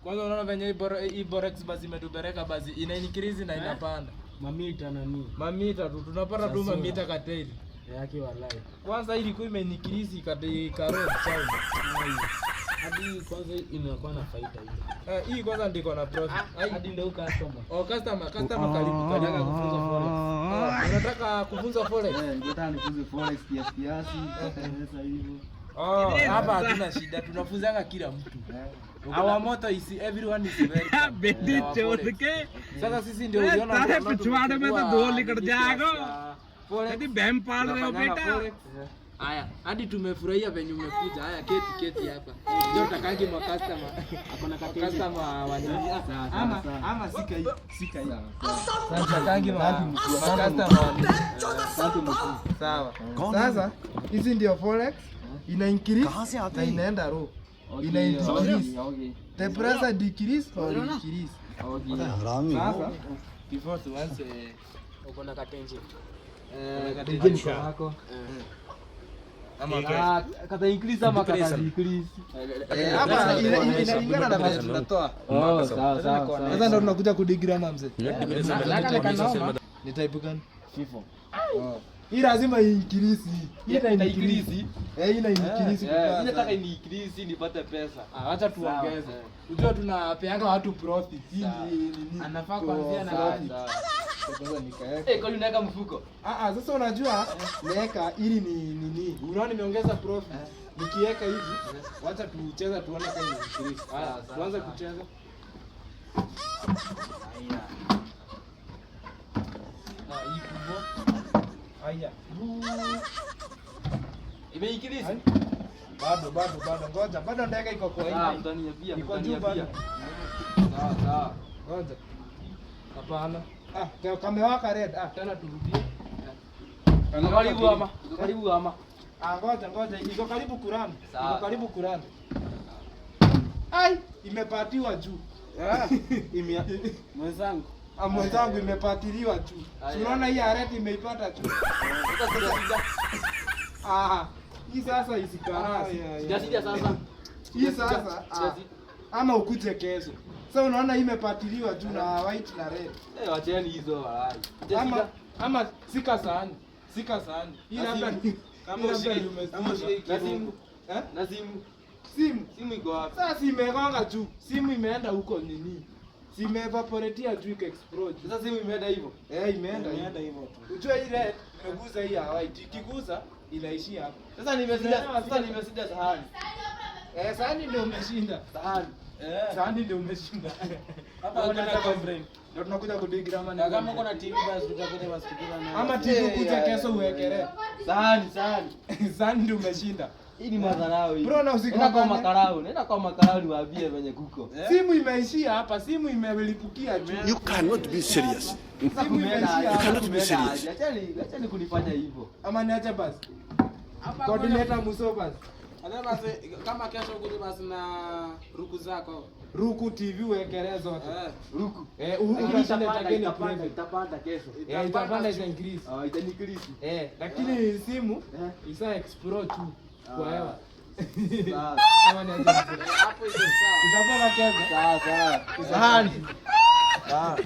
Kwanza unaona venye hii borex basi imetubereka basi ina increase na inapanda. Mamita nani? Mamita tu tunapata tu mamita kateli. Yake walai. Kwanza ilikuwa imeincrease katika road sound. Hadi kwanza inakuwa na faida hiyo. Hii kwanza ndiko na profit. Hadi ndio customer. Oh, customer karibu kanyaga kufunza forex. Unataka kufunza forex? Nataka nifunze forex kiasi pesa hivyo. Hapa hatuna shida, tunafunzanga kila mtu. Our motto is everyone is welcome. बेटी चोर के Sasa sisi ndio uliona तारे पिछवाड़े में तो दो निकट जाएगा यदि बहम पाल रहे हो बेटा. Haya, hadi tumefurahia venye umekuja. Haya, keti hapa. Ndio takangi ma customer. Hakuna customer wa nini? Ama sika hii. Sasa takangi ma customer wa nini? Sawa. Sasa hizi ndio forex ina increase na inaenda low. Ina increase. The price decrease or increase. Sasa before tuanze Uko na katenje. katenje yako. Ama kata increase ama kata decrease. Hapa inalingana na pesa tunatoa. Sawa. Sasa ndo tunakuja kudigrama mzee. Ni type gani? FIFO. Hii lazima increase. Hii ina increase. Ina increase. Mimi nataka ni increase nipate pesa. Acha tuongeze. Unajua tunapeanga watu profit. Anafaa kuanzia na Sasa nikaeka. Kwa nini unaweka mfuko? Sasa unajua naweka ili ni nini? Unaona nimeongeza profit. Nikiweka hivi, wacha tucheza tuone kama ni increase. Tuanze kucheza. Haya. Imeincrease? Bado. Ngoja, bado ndege iko kwa hivi. Mtaniambia. Iko juu bado. Sawa. Ngoja. Hapana. Kamewaka red. Tena turudie. Karibu ama. Ngoja. Iko karibu Quran. Ai, imepatiwa juu. Mwenzangu. Mwenzangu imepatiliwa juu. Unaona hii red imeipata juu. Hii sasa isikarasi. Sijasikia sasa. Hii sasa ama ukuje kesho. Sasa unaona hii imepatiliwa juu na white na red. Wacheni hizo walai. Ama sika sahani. Hii labda Kama ushike simu. Na simu iko wapi? Sasa simu imegonga juu. Simu imeenda huko nini? Simu evaporatea juu explode. Sasa simu imeenda hivyo. Imeenda hivyo tu. Unajua hii red imeguza hii ya white. Ikiguza inaishia hapo. Sasa nimeshinda sahani. Sahani ndio umeshinda. Sahani ndio umeshinda. Hapa unataka complain. Ndio tunakuja kudigrama Na kama uko na TV basi tutakuja basi tukutana. Ama TV kuja kesho uwekele. Sahani ndio umeshinda. Hii ni madharau hii. Bro na Nenda kwa makarau niwaambie venye kuko. Simu imeishia hapa, simu imelipukia juu. You cannot be serious. Simu imeishia hapa. Cannot be serious. Achani kunifanya hivyo. Ama niache basi. Coordinator Muso basi. Basi kama kesho ukuje basi na ruku zako. Ruku TV uwekelee zote. Ruku. Itapanda kesho. Itapanda ita increase. Ita increase. Lakini simu isa explode tu kwa hewa. Sawa. Ama niache hapo iko sawa. Tutapata kesho. Sawa. Sahani. Sawa.